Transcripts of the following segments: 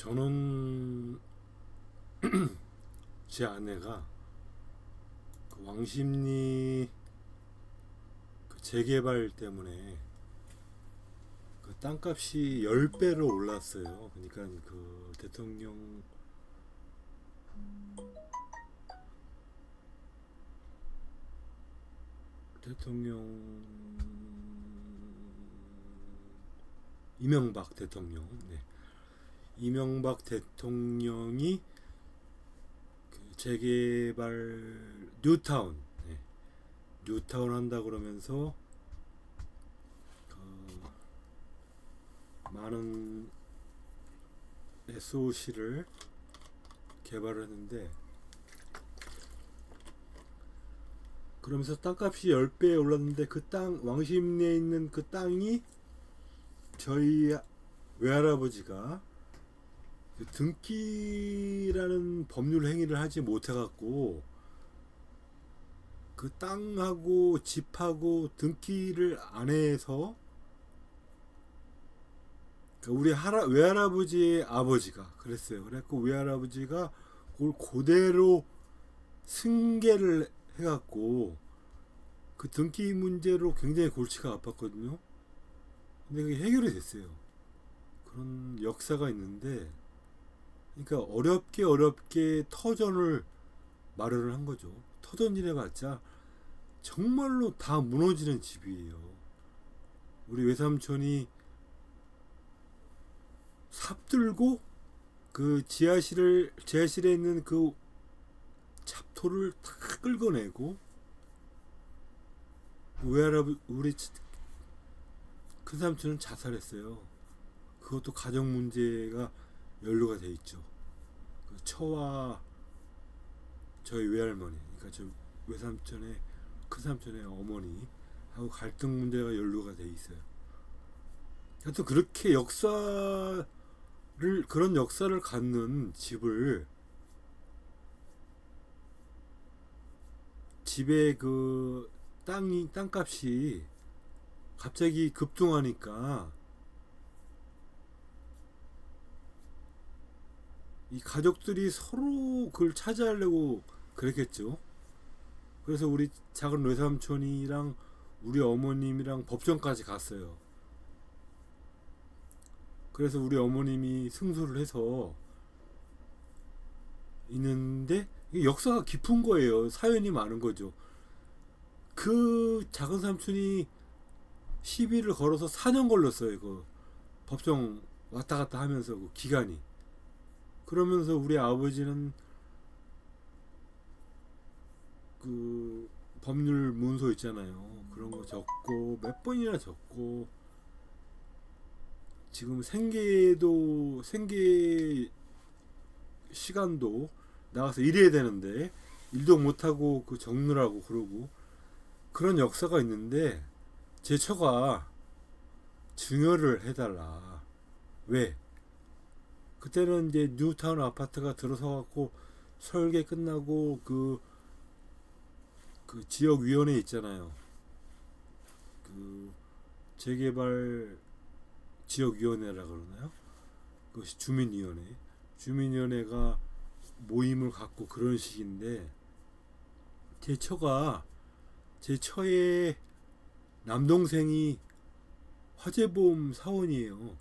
저는 제 아내가 그 왕십리 그 재개발 때문에 그 땅값이 10배로 올랐어요. 그러니까 그 대통령 이명박 대통령, 네. 이명박 대통령이 그 재개발 뉴타운, 네. 뉴타운 한다 그러면서 그 많은 SOC를 개발을 했는데, 그러면서 땅값이 10배 올랐는데 그 땅, 왕십리에 있는 그 땅이 저희 외할아버지가 그 등기라는 법률 행위를 하지 못해갖고 그 땅하고 집하고 등기를 안 해서 그 우리 외할아버지의 아버지가 그랬어요. 그래갖고 외할아버지가 그걸 그대로 승계를 해갖고 그 등기 문제로 굉장히 골치가 아팠거든요. 근데 그게 해결이 됐어요. 그런 역사가 있는데, 그러니까 어렵게 터전을 마련을 한 거죠. 터전일 해봤자 정말로 다 무너지는 집이에요. 우리 외삼촌이 삽들고 그 지하실에 있는 그 잡토를 다 끌어내고, 우리 큰삼촌은 자살했어요. 그것도 가정 문제가 연루가 돼 있죠. 그 처와 저희 외할머니, 그러니까 저 외삼촌의 큰삼촌의 어머니 하고 갈등 문제가 연루가 돼 있어요. 하여튼 그렇게 그런 역사를 갖는 집의 그 땅값이 갑자기 급등하니까 이 가족들이 서로 그걸 차지하려고 그랬겠죠. 그래서 우리 작은 외삼촌이랑 우리 어머님이랑 법정까지 갔어요. 그래서 우리 어머님이 승소를 해서 있는데, 이게 역사가 깊은 거예요. 사연이 많은 거죠. 그 작은 삼촌이 시비를 걸어서 4년 걸렸어요. 그 법정 왔다 갔다 하면서 그 기간이. 그러면서 우리 아버지는 그 법률 문서 있잖아요. 그런 거 적고 몇 번이나 적고, 지금 생계 시간도 나가서 일해야 되는데 일도 못하고 그 적느라고 그러고, 그런 역사가 있는데 제 처가 증여를 해달라. 왜? 그때는 이제 뉴타운 아파트가 들어서 갖고 설계 끝나고 그 지역위원회 있잖아요. 그 재개발 지역위원회라 그러나요? 그것이 주민위원회가 모임을 갖고 그런 식인데, 제 처의 남동생이 화재보험 사원이에요.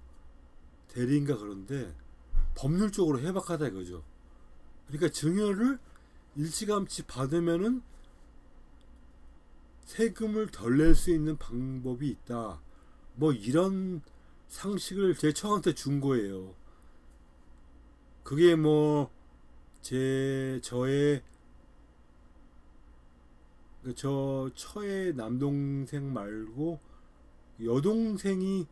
대리인가. 그런데 법률적으로 해박하다 이거죠. 그러니까 증여를 일찌감치 받으면은 세금을 덜 낼 수 있는 방법이 있다. 뭐 이런 상식을 제 처한테 준 거예요. 그게 뭐 저 처의 남동생 말고 여동생이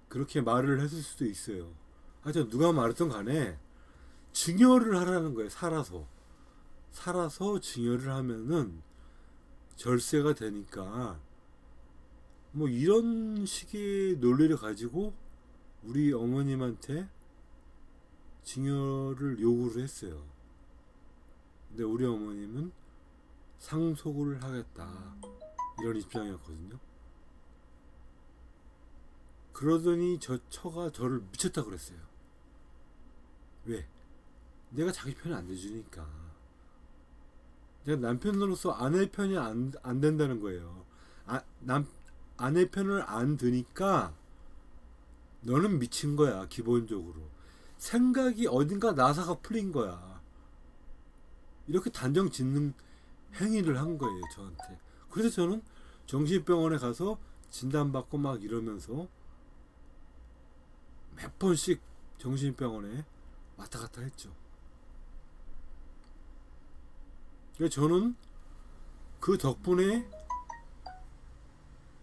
그렇게 말을 했을 수도 있어요. 하여튼 누가 말했던 간에 증여를 하라는 거예요. 살아서 증여를 하면은 절세가 되니까, 뭐 이런 식의 논리를 가지고 우리 어머님한테 증여를 요구를 했어요. 근데 우리 어머님은 상속을 하겠다 이런 입장이었거든요. 그러더니 저 처가 저를 미쳤다 그랬어요. 왜? 내가 자기 편이 안 돼주니까. 내가 남편으로서 아내 편이 안 된다는 거예요. 아내 편을 안 드니까 너는 미친 거야, 기본적으로. 생각이 어딘가 나사가 풀린 거야. 이렇게 단정 짓는 행위를 한 거예요, 저한테. 그래서 저는 정신병원에 가서 진단받고 막 이러면서 몇 번씩 정신병원에 왔다 갔다 했죠. 그래서 저는 그 덕분에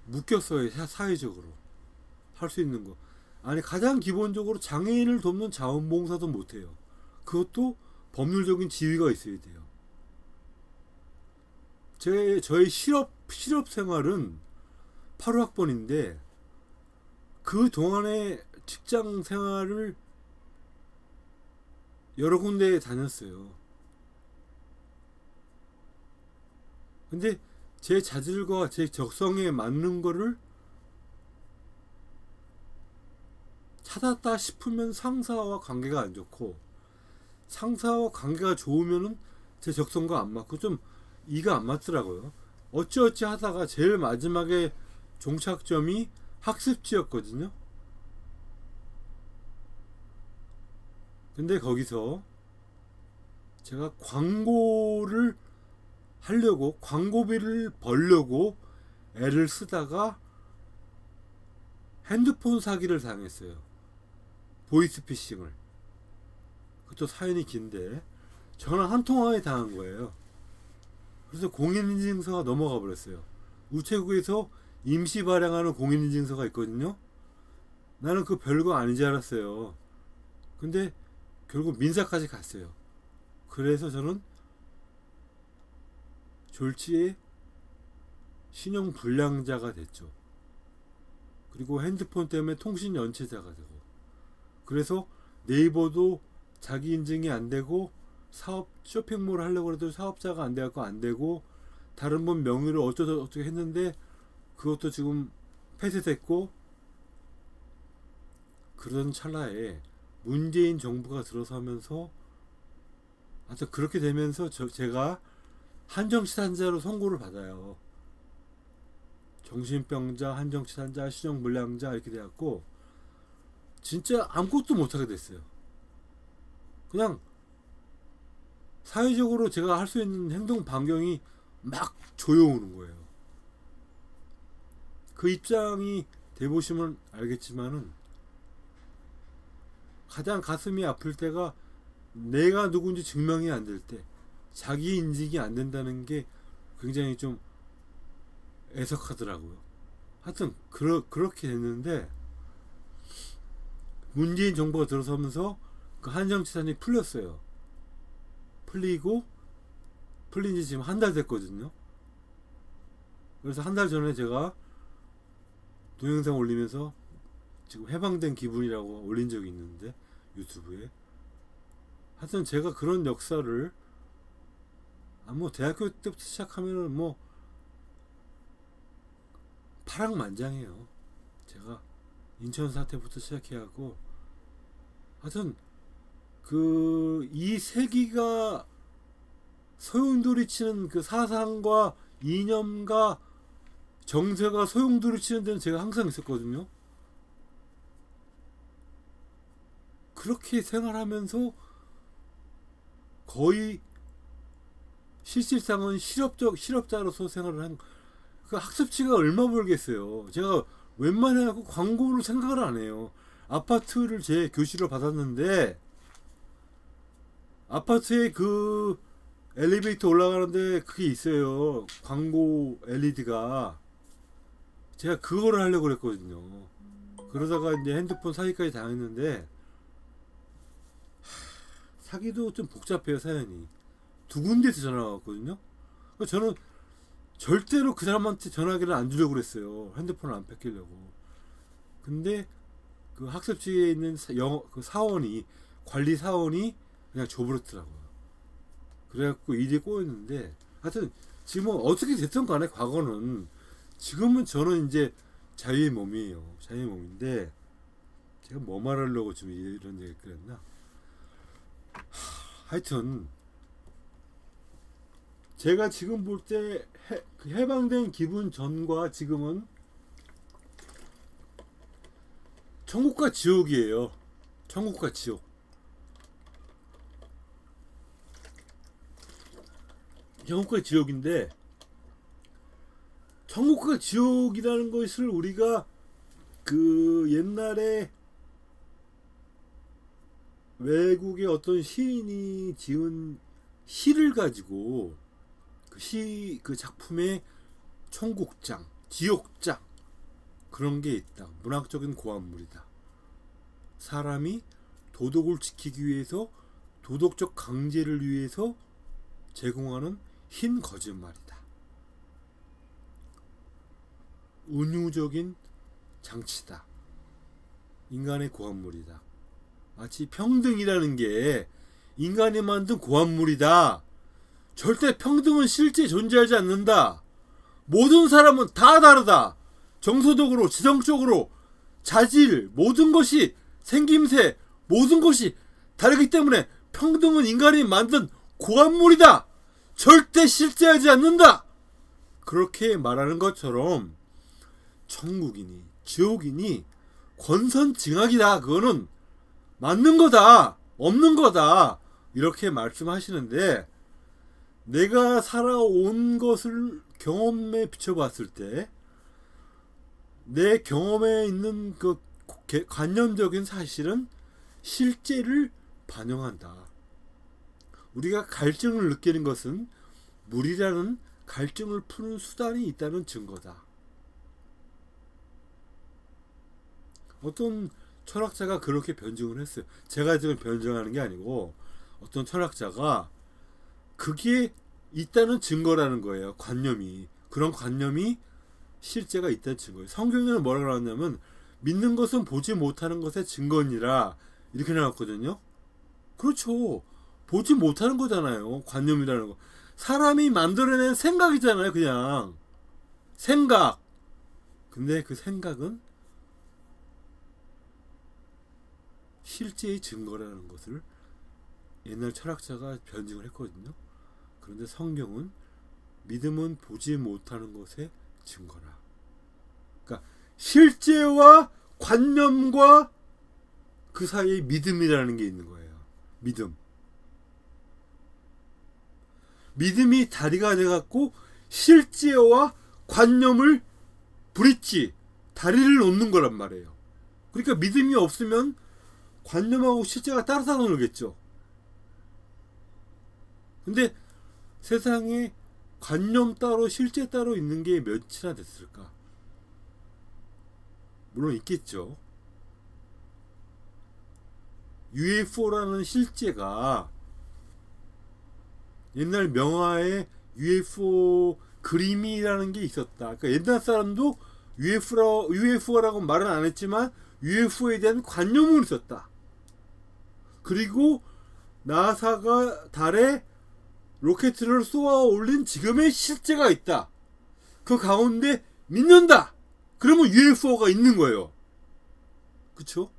묶였어요, 사회적으로. 할 수 있는 거. 아니, 가장 기본적으로 장애인을 돕는 자원봉사도 못해요. 그것도 법률적인 지위가 있어야 돼요. 저의 실업 생활은 8학번인데 그 동안에 직장 생활을 여러 군데 다녔어요. 근데 제 자질과 제 적성에 맞는 거를 찾았다 싶으면 상사와 관계가 안 좋고, 상사와 관계가 좋으면은 제 적성과 안 맞고 좀 이가 안 맞더라고요. 어찌어찌 하다가 제일 마지막에 종착점이 학습지였거든요. 근데 거기서 제가 광고를 하려고, 광고비를 벌려고 애를 쓰다가 핸드폰 사기를 당했어요. 보이스피싱을. 그것도 사연이 긴데 전화 한 통화에 당한 거예요. 그래서 공인인증서가 넘어가 버렸어요. 우체국에서 임시 발행하는 공인인증서가 있거든요. 나는 그 별거 아니지 알았어요. 근데 결국 민사까지 갔어요. 그래서 저는 졸지에 신용불량자가 됐죠. 그리고 핸드폰 때문에 통신 연체자가 되고, 그래서 네이버도 자기 인증이 안 되고, 사업 쇼핑몰 하려고 해도 사업자가 안 돼갖고 안 되고, 다른 분 명의로 어쩌고 했는데 그것도 지금 폐쇄됐고, 그런 찰나에 문재인 정부가 들어서면서, 하여튼 그렇게 되면서 제가 한정치산자로 선고를 받아요. 정신병자, 한정치산자, 신용불량자 이렇게 돼갖고 진짜 아무것도 못하게 됐어요. 그냥 사회적으로 제가 할 수 있는 행동 반경이 막 조여오는 거예요. 그 입장이 돼보시면 알겠지만은 가장 가슴이 아플 때가 내가 누군지 증명이 안 될 때, 자기 인식이 안 된다는 게 굉장히 좀 애석하더라고요. 하여튼 그렇게 됐는데, 문재인 정부가 들어서면서 그 한정치산이 풀렸어요. 풀린 지 지금 한 달 됐거든요. 그래서 한 달 전에 제가 동영상 올리면서 지금 해방된 기분이라고 올린 적이 있는데, 유튜브에. 하여튼 제가 그런 역사를 대학교 때부터 시작하면은 파랑만장해요. 제가 인천 사태부터 시작해갖고, 하여튼 이 세기가 소용돌이치는 그 사상과 이념과 정세가 소용돌이치는 데는 제가 항상 있었거든요. 그렇게 생활하면서 거의 실질상은 실업자로서 생활을 한, 그 학습지가 얼마 벌겠어요. 제가 웬만해갖고 광고를 생각을 안 해요. 아파트를 제 교실로 받았는데, 아파트에 그 엘리베이터 올라가는데 그게 있어요. 광고 LED가. 제가 그거를 하려고 그랬거든요. 그러다가 이제 핸드폰 사기까지 당했는데, 사기도 좀 복잡해요, 사연이. 두 군데에서 전화가 왔거든요. 저는 절대로 그 사람한테 전화기를 안 주려고 그랬어요. 핸드폰을 안 뺏기려고. 근데 그 학습지에 있는 그 사원이, 관리 사원이 그냥 줘버렸더라고요. 그래갖고 일이 꼬였는데, 하여튼 지금은 어떻게 됐든 간에 과거는, 지금은 저는 이제 자유의 몸이에요. 자유의 몸인데, 제가 뭐 말하려고 지금 이런 얘기를 그랬나? 하여튼 제가 지금 볼 때 해방된 기분 전과 지금은 천국과 지옥이에요. 천국과 지옥. 천국과 지옥인데, 천국과 지옥이라는 것을 우리가 그 옛날에 외국의 어떤 시인이 지은 시를 가지고 그 작품에 천국장, 지옥장 그런 게 있다. 문학적인 고안물이다. 사람이 도덕을 지키기 위해서, 도덕적 강제를 위해서 제공하는 흰 거짓말이다. 은유적인 장치다. 인간의 고안물이다. 마치 평등이라는 게 인간이 만든 고안물이다. 절대 평등은 실제 존재하지 않는다. 모든 사람은 다 다르다. 정서적으로, 지성적으로, 자질, 모든 것이, 생김새, 모든 것이 다르기 때문에 평등은 인간이 만든 고안물이다. 절대 실제하지 않는다. 그렇게 말하는 것처럼 천국이니 지옥이니 권선징악이다. 그거는 맞는 거다. 없는 거다. 이렇게 말씀하시는데, 내가 살아온 것을 경험에 비춰봤을 때 내 경험에 있는 그 관념적인 사실은 실제를 반영한다. 우리가 갈증을 느끼는 것은 물이라는 갈증을 푸는 수단이 있다는 증거다. 어떤 철학자가 그렇게 변증을 했어요. 제가 지금 변증하는 게 아니고 어떤 철학자가 그게 있다는 증거라는 거예요. 관념이. 그런 관념이 실제가 있다는 증거예요. 성경에는 뭐라고 나왔냐면 믿는 것은 보지 못하는 것의 증거니라 이렇게 나왔거든요. 그렇죠. 보지 못하는 거잖아요. 관념이라는 거. 사람이 만들어낸 생각이잖아요. 그냥 생각. 근데 그 생각은 실제의 증거라는 것을 옛날 철학자가 변증을 했거든요. 그런데 성경은 믿음은 보지 못하는 것의 증거라. 그러니까 실제와 관념과 그 사이에 믿음이라는 게 있는 거예요. 믿음. 믿음이 다리가 돼갖고 실제와 관념을 브릿지, 다리를 놓는 거란 말이에요. 그러니까 믿음이 없으면 관념하고 실제가 따로 놀겠죠. 근데 세상에 관념 따로 실제 따로 있는 게 몇이나 됐을까? 물론 있겠죠. UFO라는 실제가 옛날 명화에 UFO 그림이라는 게 있었다. 그러니까 옛날 사람도 UFO라고 말은 안 했지만 UFO에 대한 관념은 있었다. 그리고 나사가 달에 로켓을 쏘아 올린 지금의 실제가 있다. 그 가운데 믿는다. 그러면 UFO가 있는 거예요. 그쵸?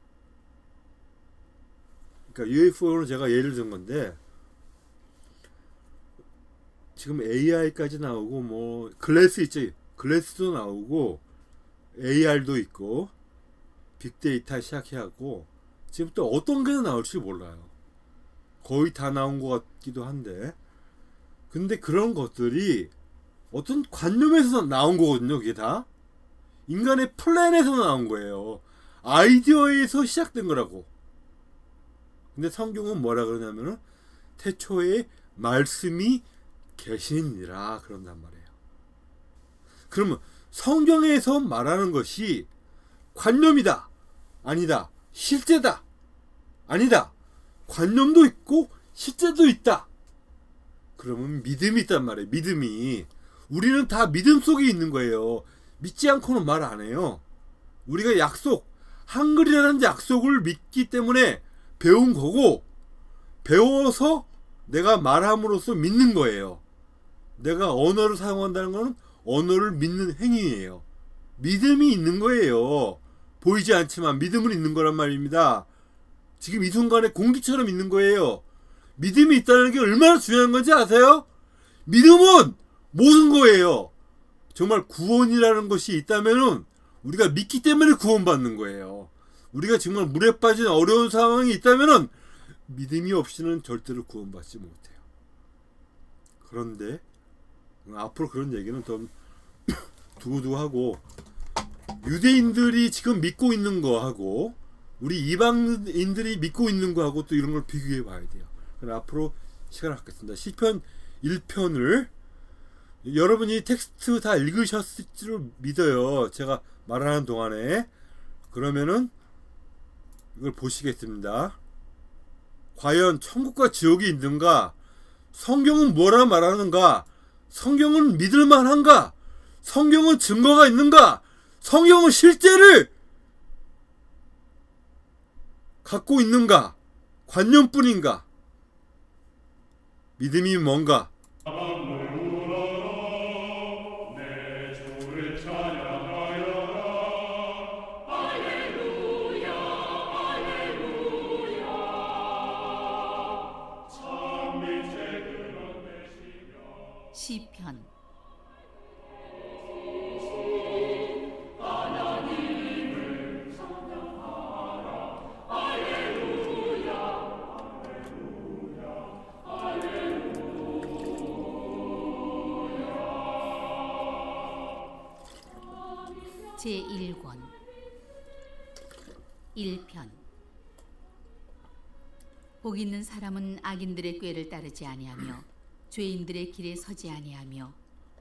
그러니까 UFO는 제가 예를 든 건데, 지금 AI까지 나오고 뭐 글래스 있죠. 글래스도 나오고 AR도 있고 빅데이터 시작해갖고 지금 또 어떤 게 나올지 몰라요. 거의 다 나온 것 같기도 한데, 근데 그런 것들이 어떤 관념에서 나온 거거든요. 그게 다 인간의 플랜에서 나온 거예요. 아이디어에서 시작된 거라고. 근데 성경은 뭐라 그러냐면은 태초에 말씀이 계시니라 그런단 말이에요. 그러면 성경에서 말하는 것이 관념이다, 아니다, 실제다, 아니다, 관념도 있고 실제도 있다. 그러면 믿음이 있단 말이에요. 믿음이. 우리는 다 믿음 속에 있는 거예요. 믿지 않고는 말 안 해요. 우리가 약속, 한글이라는 약속을 믿기 때문에 배운 거고, 배워서 내가 말함으로써 믿는 거예요. 내가 언어를 사용한다는 것은 언어를 믿는 행위예요. 믿음이 있는 거예요. 보이지 않지만 믿음은 있는 거란 말입니다. 지금 이 순간에 공기처럼 있는 거예요. 믿음이 있다는 게 얼마나 중요한 건지 아세요? 믿음은 모든 거예요. 정말 구원이라는 것이 있다면은 우리가 믿기 때문에 구원받는 거예요. 우리가 정말 물에 빠진 어려운 상황이 있다면은 믿음이 없이는 절대로 구원받지 못해요. 그런데 앞으로 그런 얘기는 좀 두고두고 하고, 유대인들이 지금 믿고 있는 거하고 우리 이방인들이 믿고 있는 거하고 또 이런 걸 비교해 봐야 돼요. 그럼 앞으로 시간을 갖겠습니다. 시편 1편을 여러분이 텍스트 다 읽으셨을 줄 믿어요. 제가 말하는 동안에. 그러면은 이걸 보시겠습니다. 과연 천국과 지옥이 있는가? 성경은 뭐라 말하는가? 성경은 믿을만한가? 성경은 증거가 있는가? 성경은 실제를 갖고 있는가? 관념뿐인가? 믿음이 뭔가? 시편. 제1권 1편. 복 있는 사람은 악인들의 꾀를 따르지 아니하며 죄인들의 길에 서지 아니하며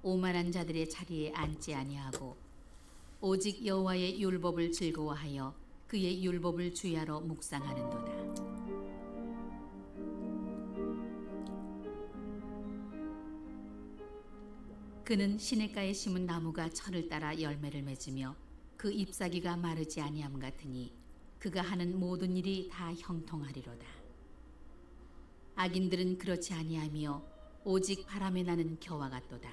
오만한 자들의 자리에 앉지 아니하고 오직 여호와의 율법을 즐거워하여 그의 율법을 주야로 묵상하는도다. 그는 시냇가에 심은 나무가 철을 따라 열매를 맺으며 그 잎사귀가 마르지 아니함 같으니 그가 하는 모든 일이 다 형통하리로다. 악인들은 그렇지 아니하며 오직 바람에 나는 겨와 같도다.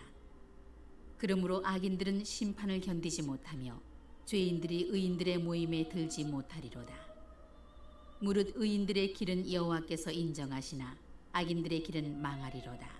그러므로 악인들은 심판을 견디지 못하며 죄인들이 의인들의 모임에 들지 못하리로다. 무릇 의인들의 길은 여호와께서 인정하시나 악인들의 길은 망하리로다.